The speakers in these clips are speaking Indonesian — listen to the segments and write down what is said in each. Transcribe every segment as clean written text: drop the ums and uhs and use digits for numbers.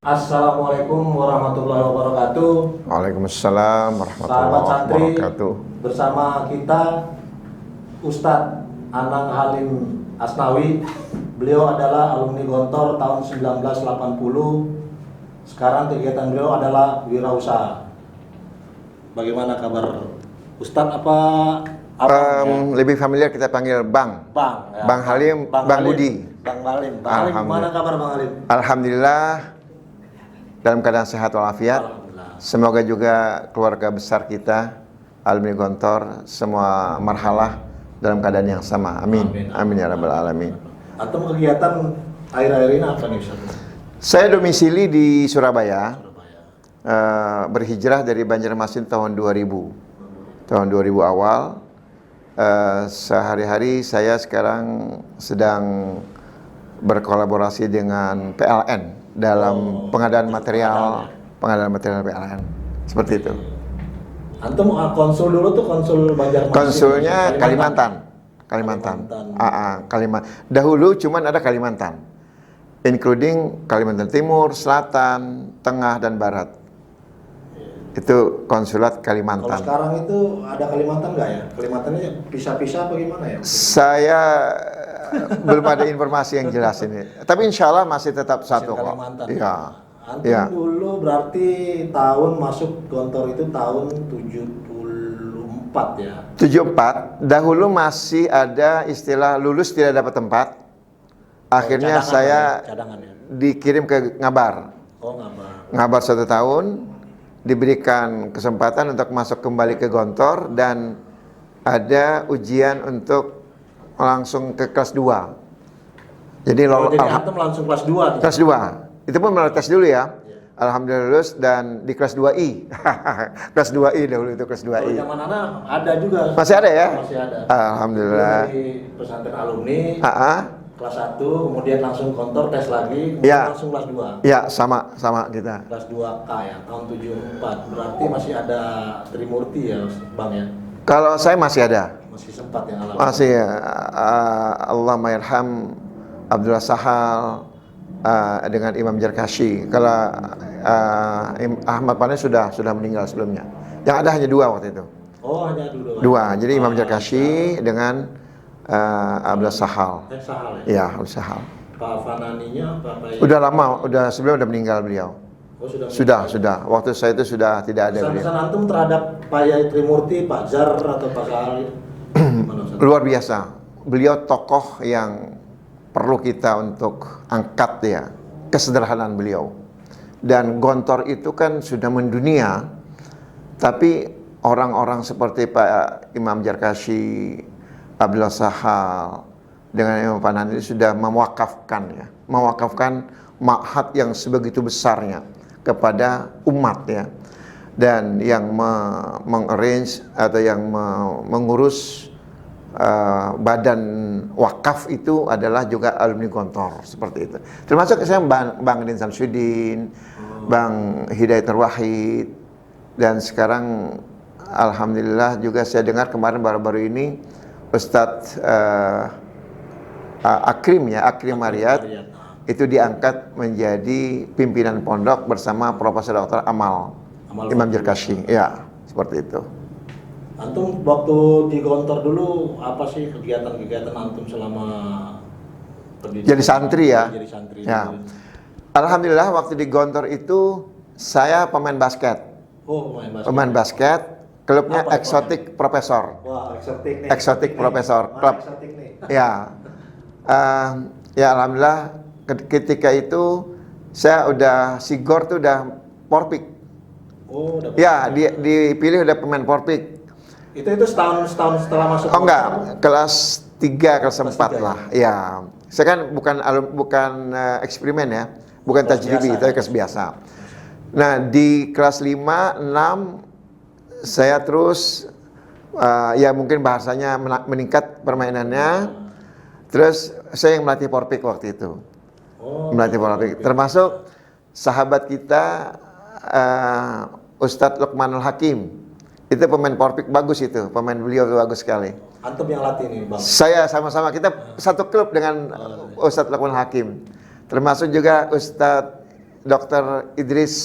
Assalamualaikum warahmatullahi wabarakatuh. Waalaikumsalam Sahabat warahmatullahi santri, wabarakatuh. bersama kita Ustadz Anang Halim Asnawi. Beliau adalah alumni Gontor tahun 1980. Sekarang kegiatan beliau adalah wirausaha. Bagaimana kabar Ustadz? Lebih familiar kita panggil Bang. Bang, ya. Bang Halim, Bang Budi. Bang Halim, gimana kabar Bang Halim? Alhamdulillah dalam keadaan sehat walafiat. Alhamdulillah. Semoga juga keluarga besar kita alumni Gontor semua marhalah dalam keadaan yang sama. Amin. Amin ya rabbal alamin. Atau kegiatan akhir-akhir ini apa nih Ustaz? Saya domisili di Surabaya. Berhijrah dari Banjarmasin tahun 2000. Tahun 2000 awal. Sehari-hari saya sekarang sedang berkolaborasi dengan PLN dalam pengadaan material PLN. Seperti itu. Antum konsul dulu tuh, konsul Banjarmasin. Konsulnya Kalimantan. Dahulu cuman ada Kalimantan, including Kalimantan Timur, Selatan, Tengah, dan Barat. Itu konsulat Kalimantan. Kalau sekarang itu ada Kalimantan nggak ya? Kalimantannya pisah-pisah apa gimana ya? Saya belum ada informasi yang jelas ini. Tapi insya Allah masih tetap satu kok. Iya. Antum Ya. dulu berarti tahun masuk Gontor itu tahun 74 ya? 74. Dahulu masih ada istilah lulus tidak dapat tempat. Akhirnya Cadangan ya? dikirim ke Ngabar. Oh, Ngabar. Ngabar 1 tahun, diberikan kesempatan untuk masuk kembali ke Gontor dan ada ujian untuk langsung ke kelas 2. Jadi Jadi antum langsung kelas 2 nih? Kelas 2. Itu pun melalui tes dulu ya. Alhamdulillah lulus dan di kelas 2I. Kelas 2I dahulu itu kelas 2I. Kalau zaman anak ada juga. Masih ada ya? Masih ada. Alhamdulillah. Di pesantren alumni. Kelas 1, kemudian langsung Gontor tes lagi, kemudian langsung kelas 2. Ya, sama kita. Kelas 2K ya, tahun 74. Berarti masih ada Trimurti ya, Bang ya? Kalau saya masih ada. Masih sempat yang alami. Masih Allahumma yarham Abdullah Sahal dengan Imam Jarkashi. Kalau Ahmad Panes sudah meninggal sebelumnya. Yang ada hanya 2 waktu itu. Oh, hanya 2. Jadi Imam Jarkashi dengan Abdullah Sahal. Sahal ya? Iya, Abdullah Sahal. Pak Fananinya apa? Udah lama, sebelumnya udah meninggal beliau. Oh, sudah. Waktu saya itu sudah tidak ada beliau. Pesan antum terhadap Pak Yai Trimurti, Pak Zar atau Pak Sahal? Luar biasa. Beliau tokoh yang perlu kita untuk angkat ya, kesederhanaan beliau. Dan Gontor itu kan sudah mendunia, tapi orang-orang seperti Pak Imam Jarkashi, Abdullah Sahal, dengan Imam Panani sudah mewakafkan ma'had yang sebegitu besarnya kepada umat ya. Dan yang mengarrange atau yang mengurus badan wakaf itu adalah juga alumni Gontor, seperti itu. Termasuk saya Bang Din Samsudin, Bang Hidayatul Wahid, dan sekarang alhamdulillah juga saya dengar kemarin baru-baru ini Ustadz Akrim Mariyat itu diangkat menjadi pimpinan pondok bersama Profesor Dr. Amal Imam Jarkashi. Ya, seperti itu. Antum waktu di Gontor dulu apa sih kegiatan-kegiatan antum selama jadi santri ya? Jadi santri. Ya. Alhamdulillah waktu di Gontor itu saya pemain basket. Oh, pemain basket. Klubnya Exotic Professor. Wah, eksotik nih. Exotic Professor Club. Eksotik nih. Ya. Ya alhamdulillah ketika itu saya udah Sigor tuh udah Porpik. Oh, udah. Ya, dipilih udah pemain Porpik. Itu setahun setelah masuk. Oh enggak, kelas 3, kelas 4 lah. Ya. Saya kan bukan eksperimen ya, bukan tajribi, tapi kelas biasa. Nah, di kelas 5, 6 saya terus ya mungkin bahasanya meningkat permainannya. Terus saya yang melatih Porpik waktu itu. Melatih Porpik. Termasuk sahabat kita Ustadz Luqmanul Hakim. Itu pemain Porpik bagus itu, pemain beliau bagus sekali. Antum yang latih nih, Bang? Saya sama-sama, kita satu klub dengan Ustadz Luqmanul Hakim. Termasuk juga Ustadz Dr. Idris,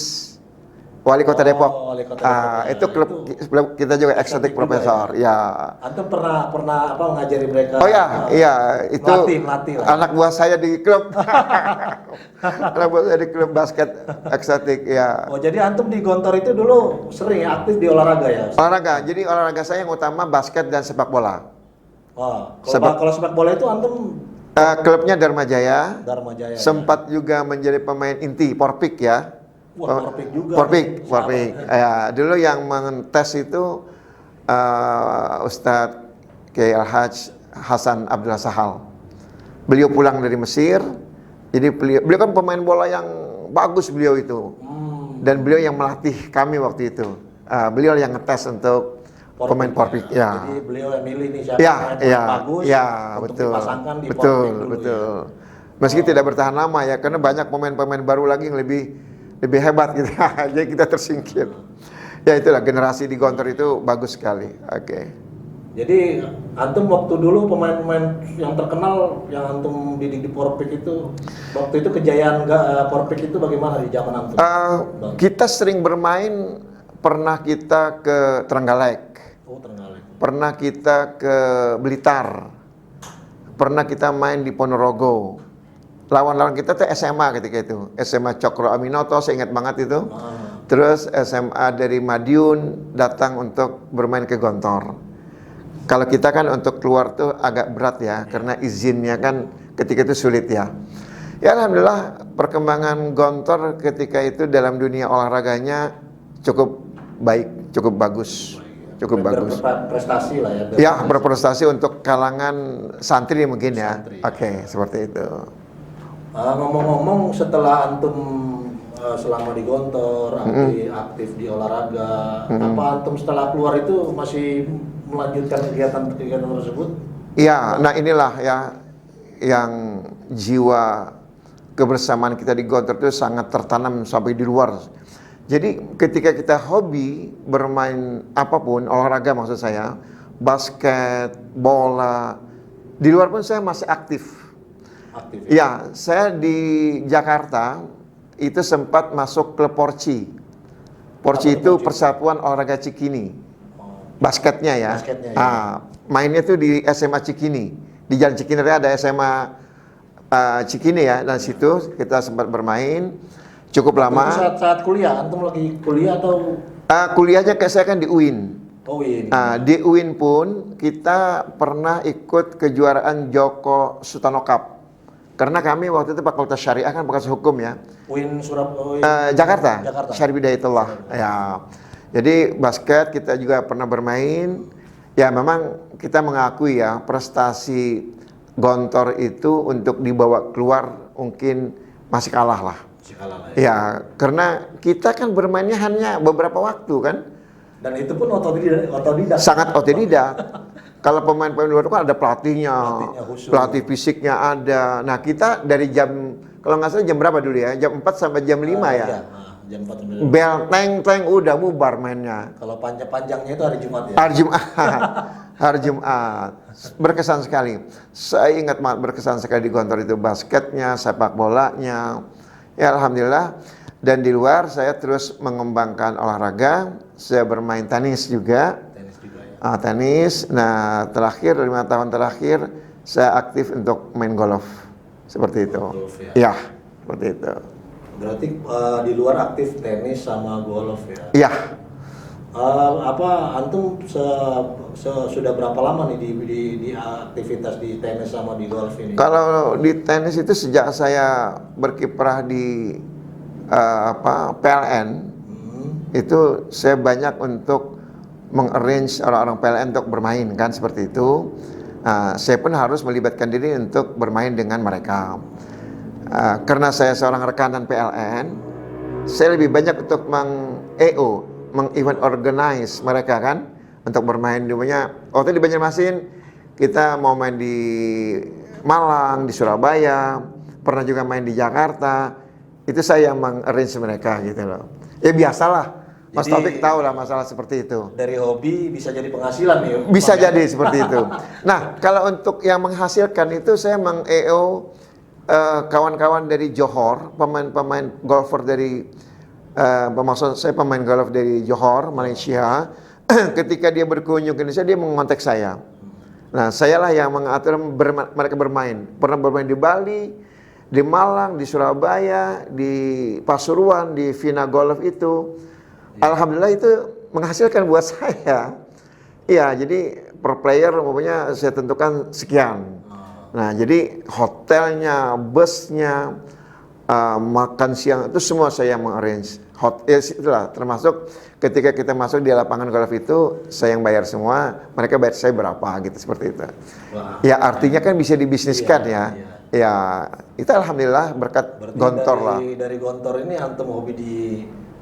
Wali Kota Depok. Wali Kota Depok. Itu klub kita juga eksotik profesor. Ya. Antum pernah apa ngajari mereka? Oh ya, iya itu melatih. Anak buah saya di klub. Anak buah saya di klub basket eksotik ya. Oh, jadi antum di Gontor itu dulu sering aktif di olahraga ya? Olahraga. Jadi olahraga saya yang utama basket dan sepak bola. Oh, kalau sepak bola itu antum klubnya Dharma Jaya. Dharma Jaya. Sempat juga menjadi pemain inti Porpik ya. Wah, Porpik juga. Porpik. Ya, dulu yang mentes itu Ustadz Kiai Al-Hajj Hasan Abdullah Sahal. Beliau pulang dari Mesir, jadi beliau kan pemain bola yang bagus beliau itu. Dan beliau yang melatih kami waktu itu. Beliau yang ngetes untuk pemain Porpik. Ya. Jadi beliau yang milih nih siapa yang bagus untuk dipasangkan di Porpik dulu. Betul. Meski tidak bertahan lama ya, karena banyak pemain-pemain baru lagi yang lebih hebat gitu. Jadi kita tersingkir. Ya itulah, generasi di Gontor itu bagus sekali. Oke. Jadi antum waktu dulu pemain-pemain yang terkenal yang antum didik di Porpik itu, waktu itu kejayaan Porpik itu bagaimana di zaman antum? Kita sering bermain, pernah kita ke Trenggalek. Oh, Trenggalek. Pernah kita ke Blitar. Pernah kita main di Ponorogo. Lawan-lawan kita tuh SMA ketika itu. SMA Cokro Aminoto, saya ingat banget itu. Terus SMA dari Madiun datang untuk bermain ke Gontor. Kalau kita kan untuk keluar tuh agak berat ya, karena izinnya kan ketika itu sulit ya. Ya alhamdulillah perkembangan Gontor ketika itu dalam dunia olahraganya cukup baik, cukup bagus. Cukup bagus. Berprestasi lah ya. Ya, berprestasi untuk kalangan santri mungkin ya. Oke, seperti itu. Ngomong-ngomong, setelah antum selama di Gontor, aktif di olahraga, apa antum setelah keluar itu masih melanjutkan kegiatan-kegiatan tersebut? Iya, nah inilah ya yang jiwa kebersamaan kita di Gontor itu sangat tertanam sampai di luar. Jadi ketika kita hobi bermain apapun, olahraga maksud saya, basket, bola, di luar pun saya masih aktif. Ya, saya di Jakarta itu sempat masuk klub Porci. Porci itu Persatuan Olahraga Cikini. Basketnya ya. Mainnya tuh di SMA Cikini. Di Jalan Cikini ada SMA Cikini ya. Dan situ kita sempat bermain cukup lama. Saat kuliah, antum lagi kuliah atau? Kuliahnya kayak saya kan di UIN. Oh, UIN. Di UIN pun kita pernah ikut kejuaraan Joko Sutono Cup. Karena kami waktu itu Fakultas Syariah kan fakultas hukum ya. UIN Surabaya. Jakarta. Syarif Hidayatullah. Ya. Jadi basket kita juga pernah bermain. Ya memang kita mengakui ya prestasi Gontor itu untuk dibawa keluar mungkin masih kalah lah. Ya, karena kita kan bermainnya hanya beberapa waktu kan. Dan itu pun otodidak. Sangat otodidak. Kalau pemain-pemain luar itu kan ada pelatihnya, pelatih fisiknya ada. Nah kita dari jam, kalau nggak salah jam berapa dulu ya? Jam 4 sampai jam 5 ya? Iya, jam 4 sampai jam 5. Bel, teng, udah bubar mainnya. Kalau panjang-panjangnya itu hari Jumat ya? Hari Jumat. Hari Jumat. Berkesan sekali. Saya ingat banget berkesan sekali di Gontor itu. Basketnya, sepak bolanya. Ya alhamdulillah. Dan di luar saya terus mengembangkan olahraga. Saya bermain tenis juga. Tenis. Nah, terakhir 5 tahun terakhir saya aktif untuk main golf. Seperti itu. Golf, ya, seperti itu. Berarti di luar aktif tenis sama golf ya? Iya. Antum sudah berapa lama nih di aktivitas di tenis sama di golf ini? Kalau di tenis itu sejak saya berkiprah di PLN, itu saya banyak untuk mengarrange orang-orang PLN untuk bermain kan seperti itu. Saya pun harus melibatkan diri untuk bermain dengan mereka. Karena saya seorang rekanan PLN, saya lebih banyak untuk meng-event organize mereka kan untuk bermain di waktu di Banjarmasin kita mau main di Malang, di Surabaya, pernah juga main di Jakarta. Itu saya yang meng-arrange mereka gitu loh. Ya biasalah. Mas Taufik tahu lah masalah seperti itu. Dari hobi bisa jadi penghasilan nih. Bisa jadi seperti itu. Nah, kalau untuk yang menghasilkan itu saya meng-EO kawan-kawan dari Johor, pemain-pemain golfer dari maksud saya pemain golf dari Johor, Malaysia, ketika dia berkunjung ke Indonesia dia mengontak saya. Nah, sayalah yang mengatur mereka bermain. Pernah bermain di Bali, di Malang, di Surabaya, di Pasuruan, di Vina Golf itu. Alhamdulillah itu menghasilkan buat saya. Iya, jadi per player pokoknya saya tentukan sekian. Nah, jadi hotelnya, busnya, makan siang itu semua saya mengarrange. Itulah termasuk ketika kita masuk di lapangan golf itu saya yang bayar semua, mereka bayar saya berapa gitu seperti itu. Wah. Ya artinya kan bisa dibisniskan Iya, ya. iya. Ya itu alhamdulillah berkat Berarti Gontor lah. dari Gontor ini antum hobi di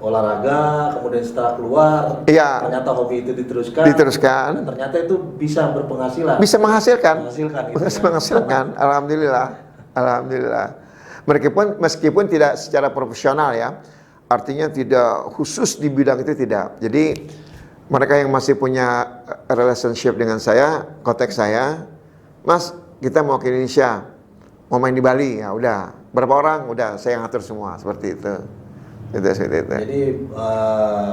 olahraga, kemudian setelah keluar, Iya. ternyata hobi itu diteruskan. Diteruskan. Dan ternyata itu bisa berpenghasilan. Bisa menghasilkan. Menghasilkan gitu Bisa ya. menghasilkan. Alhamdulillah. Alhamdulillah. Meskipun tidak secara profesional ya. Artinya tidak khusus di bidang itu tidak. Jadi mereka yang masih punya relationship dengan saya, kontak saya, Mas, kita mau ke Indonesia, mau main di Bali, ya udah. Berapa orang? Udah, saya ngatur semua seperti itu. Seperti itu. Jadi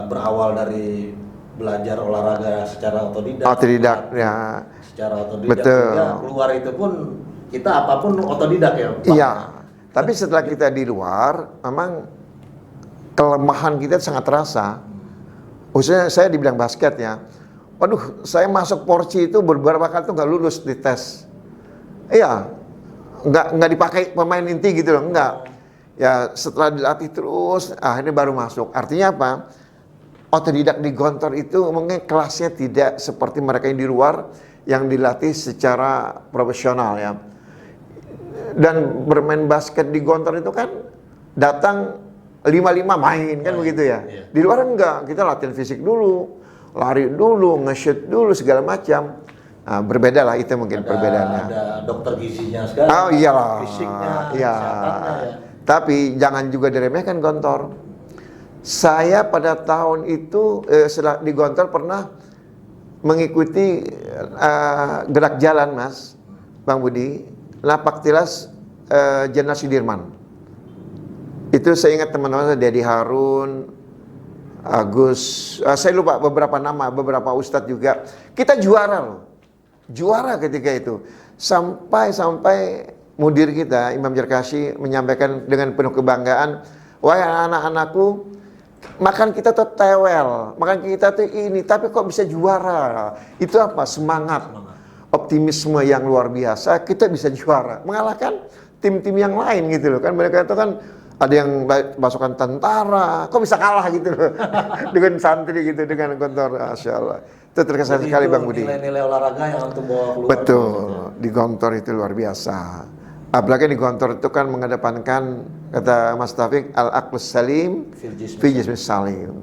berawal dari belajar olahraga secara otodidak. Otodidak, ya. Secara otodidak. Betul. Sehingga keluar itu pun kita apapun otodidak ya. Pak? Iya. Tapi setelah kita di luar, memang kelemahan kita sangat terasa. Khususnya saya di bidang basket ya. Waduh, saya masuk Porci itu beberapa kali tuh nggak lulus di tes. Iya, nggak dipakai pemain inti gitu loh, nggak. Ya setelah dilatih terus, akhirnya baru masuk. Artinya apa? Otodidak di Gontor itu mungkin kelasnya tidak seperti mereka yang di luar yang dilatih secara profesional ya. Dan bermain basket di Gontor itu kan datang 5-5 main kan begitu ya. Iya. Di luar enggak, kita latihan fisik dulu, lari dulu, nge-shoot dulu segala macam. Nah, berbeda lah itu mungkin perbedaannya. Ada dokter gizinya sekarang. Oh iyalah. Fisiknya, Iya. kesehatannya ya. Tapi jangan juga diremehkan Gontor. Saya pada tahun itu setelah di Gontor pernah mengikuti gerak jalan Mas, Bang Budi, Lapak Tilas Jenderal Sudirman. Itu saya ingat teman-teman saya, Dedi Harun, Agus, saya lupa beberapa nama, beberapa ustadz juga. Kita juara loh, juara ketika itu. Sampai mudir kita, Imam Jarkashi menyampaikan dengan penuh kebanggaan, wahai anak-anakku, makan kita tuh tewel, makan kita tuh ini, tapi kok bisa juara? Itu apa? Semangat, optimisme yang luar biasa, kita bisa juara, mengalahkan tim-tim yang lain gitu loh kan. Mereka itu kan ada yang pasukan tentara, kok bisa kalah gitu loh dengan santri gitu, dengan Gontor, Masya Allah. Itu terkesan Jadi sekali itu Bang Budi. nilai-nilai olahraga yang antum bawa keluar. Betul, di Gontor itu luar biasa. Apalagi di Gontor itu kan mengedepankan, kata Mas Taufik, al-aqlus salim, fi jismis salim.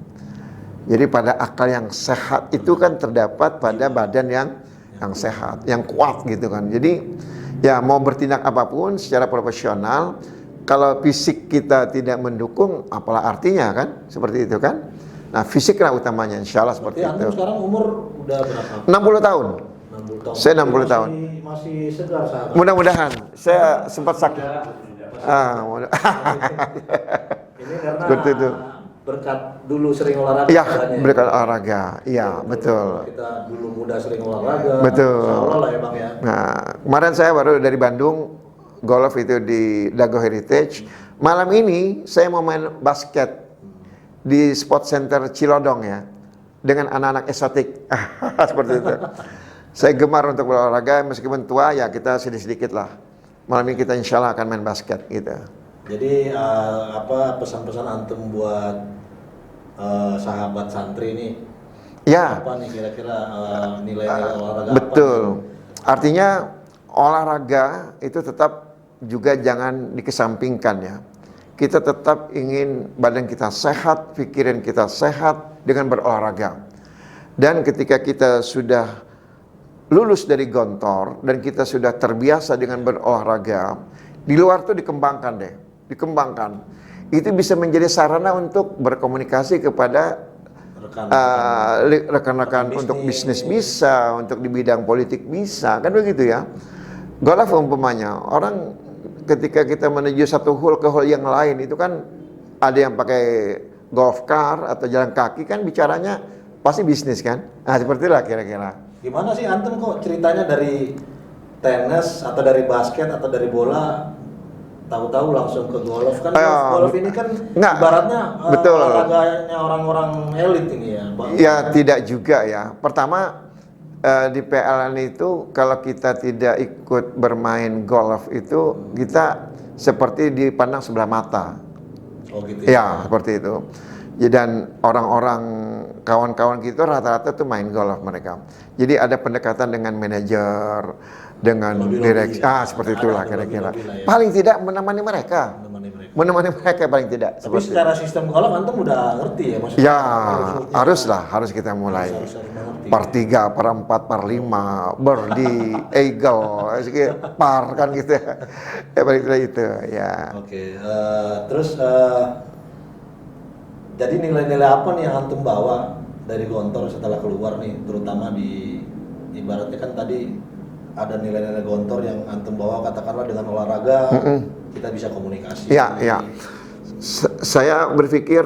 Jadi pada akal yang sehat itu kan terdapat pada badan yang sehat, yang kuat gitu kan. Jadi ya mau bertindak apapun secara profesional, kalau fisik kita tidak mendukung, apalah artinya kan? Seperti itu kan? Nah, fisiklah utamanya, insya Allah seperti Berarti itu. antum sekarang umur udah berapa? 60 tahun. 60 tahun. Saya 60 tahun. Masih segar saat. Mudah-mudahan. Saya sempat sakit. Ini karena Seperti itu. berkat dulu sering olahraga. Iya, katanya. berkat olahraga. Iya, betul. Kita dulu muda sering olahraga. Betul. Insya Allah lah ya Bang ya. Nah, kemarin saya baru dari Bandung, golf itu di Dago Heritage. Malam ini saya mau main basket di Sport Center Cilodong ya, dengan anak-anak eksotik. Seperti itu. Saya gemar untuk berolahraga, meskipun tua ya kita sedikit-sedikit lah. Malam ini kita insya Allah akan main basket gitu. Jadi apa pesan-pesan antum buat sahabat santri ini? Ya. Apa nih kira-kira nilai-nilai olahraga? Betul. Apa? Artinya olahraga itu tetap juga jangan dikesampingkan ya. Kita tetap ingin badan kita sehat, pikiran kita sehat dengan berolahraga. Dan ketika kita sudah lulus dari Gontor dan kita sudah terbiasa dengan berolahraga, di luar tuh dikembangkan deh, dikembangkan. Itu bisa menjadi sarana untuk berkomunikasi kepada rekan-rekan untuk bisnis bisa, untuk di bidang politik bisa, kan begitu ya. Golf umpamanya, orang ketika kita menuju satu hole ke hole yang lain itu kan ada yang pakai golf car atau jalan kaki, kan bicaranya pasti bisnis kan. Nah, seperti itulah kira-kira. Gimana sih antum kok ceritanya dari tenis atau dari basket atau dari bola tahu-tahu langsung ke golf kan? Golf ini kan enggak, ibaratnya betul, olahraganya orang-orang elit ini ya, Bang. Ya tidak juga ya. Pertama di PLN itu kalau kita tidak ikut bermain golf itu kita seperti dipandang sebelah mata. Oh gitu Ya, seperti itu. Ya, dan orang-orang kawan-kawan kita rata-rata tuh main golf mereka. Jadi ada pendekatan dengan manajer, dengan direksi, seperti itulah kira-kira. Ya. Paling tidak menemani mereka. Menemani mereka paling tidak. Tapi secara sistem golf antum udah ngerti ya maksudnya? Ya, harus kita mulai. Par 3, par 4, par 5, birdie, eagle, par kan gitu ya. Ya paling tidak itu ya. Oke, terus jadi nilai-nilai apa nih yang antum bawa dari Gontor setelah keluar nih, terutama di ibaratnya kan tadi ada nilai-nilai Gontor yang antum bawa, katakanlah dengan olahraga kita bisa komunikasi. Ya. Saya berpikir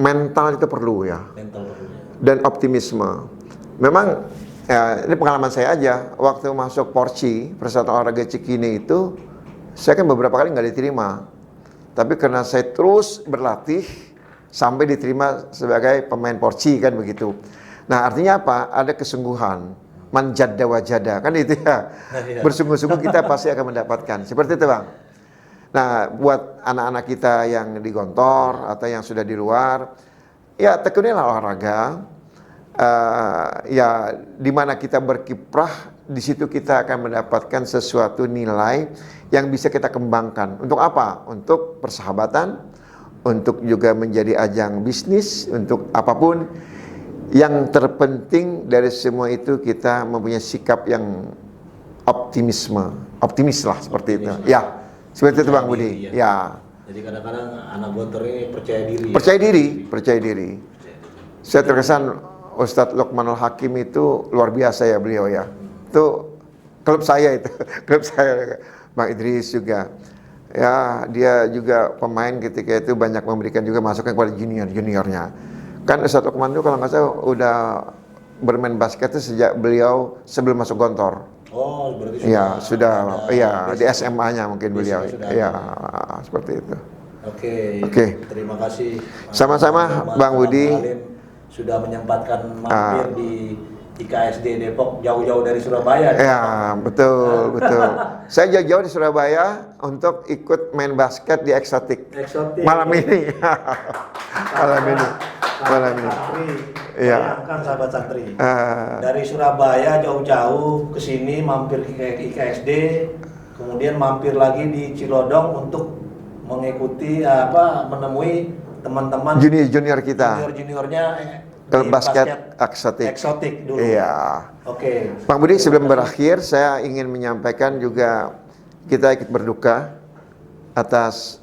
mental itu perlu ya. Mental perlu. Dan optimisme. Memang ya, ini pengalaman saya aja. Waktu masuk Porci, Persatuan Olahraga Cikini itu, saya kan beberapa kali nggak diterima. Tapi karena saya terus berlatih sampai diterima sebagai pemain Porci kan begitu. Nah artinya apa? Ada kesungguhan. Man jadda wajada kan itu ya. Bersungguh-sungguh kita pasti akan mendapatkan. Seperti itu Bang. Nah buat anak-anak kita yang di Gontor atau yang sudah di luar, ya tekunilah olahraga. Ya di mana kita berkiprah, di situ kita akan mendapatkan sesuatu nilai yang bisa kita kembangkan. Untuk apa? Untuk persahabatan, untuk juga menjadi ajang bisnis, untuk apapun. Yang terpenting dari semua itu kita mempunyai sikap yang optimis lah seperti itu. Ya, seperti itu Bang Budi. Ya. Jadi kadang-kadang anak Gontor ini Percaya diri. Saya terkesan Ustadz Luqmanul Hakim itu luar biasa ya beliau ya. Itu klub saya itu, klub saya. Bang Idris juga. Ya, dia juga pemain ketika itu banyak memberikan juga masukan kepada juniornya. Kan Ustadz Luqman itu kalau nggak salah udah bermain basket itu sejak beliau sebelum masuk Gontor. Oh, berarti sudah di SMA-nya mungkin beliau. Ya, seperti itu. Oke. Terima kasih. Sama-sama Bang Budi. Sudah menyempatkan mampir di IKSD Depok jauh-jauh dari Surabaya. Ya, betul. Saya jauh-jauh di Surabaya untuk ikut main basket di Eksotik. Malam ini. Malam ini. Iya. Kan sahabat santri. Dari Surabaya jauh-jauh ke sini mampir ke IKSD, kemudian mampir lagi di Cilodong untuk mengikuti menemui teman-teman junior kita. Juniornya klub basket eksotik dulu. Iya. Oke. Bang Budi, sebelum berakhir saya ingin menyampaikan juga kita ikut berduka atas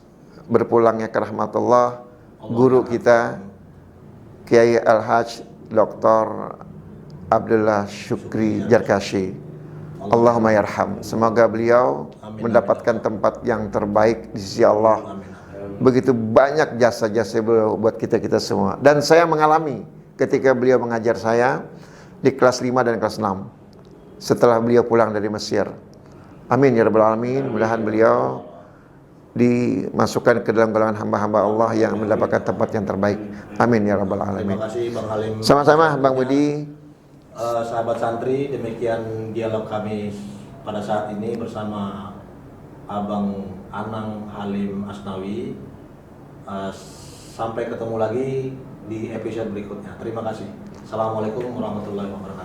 berpulangnya ke rahmatullah guru kita Kiai Al-Hajj Dr. Abdullah Syukri Jarkashi. Allahumma yarham. Semoga beliau mendapatkan tempat yang terbaik di sisi Allah. Begitu banyak jasa-jasa beliau buat kita semua. Dan saya mengalami ketika beliau mengajar saya di kelas 5 dan kelas 6 setelah beliau pulang dari Mesir. Amin ya rabbal alamin. Mudah-mudahan beliau dimasukkan ke dalam golongan hamba-hamba Allah yang mendapatkan tempat yang terbaik. Amin ya rabbal alamin. Terima kasih Bang Halim. Sama-sama Bang Budi. Sahabat santri, demikian dialog kami pada saat ini bersama Abang Anang Halim Asnawi. Sampai ketemu lagi di episode berikutnya. Terima kasih. Assalamualaikum warahmatullahi wabarakatuh.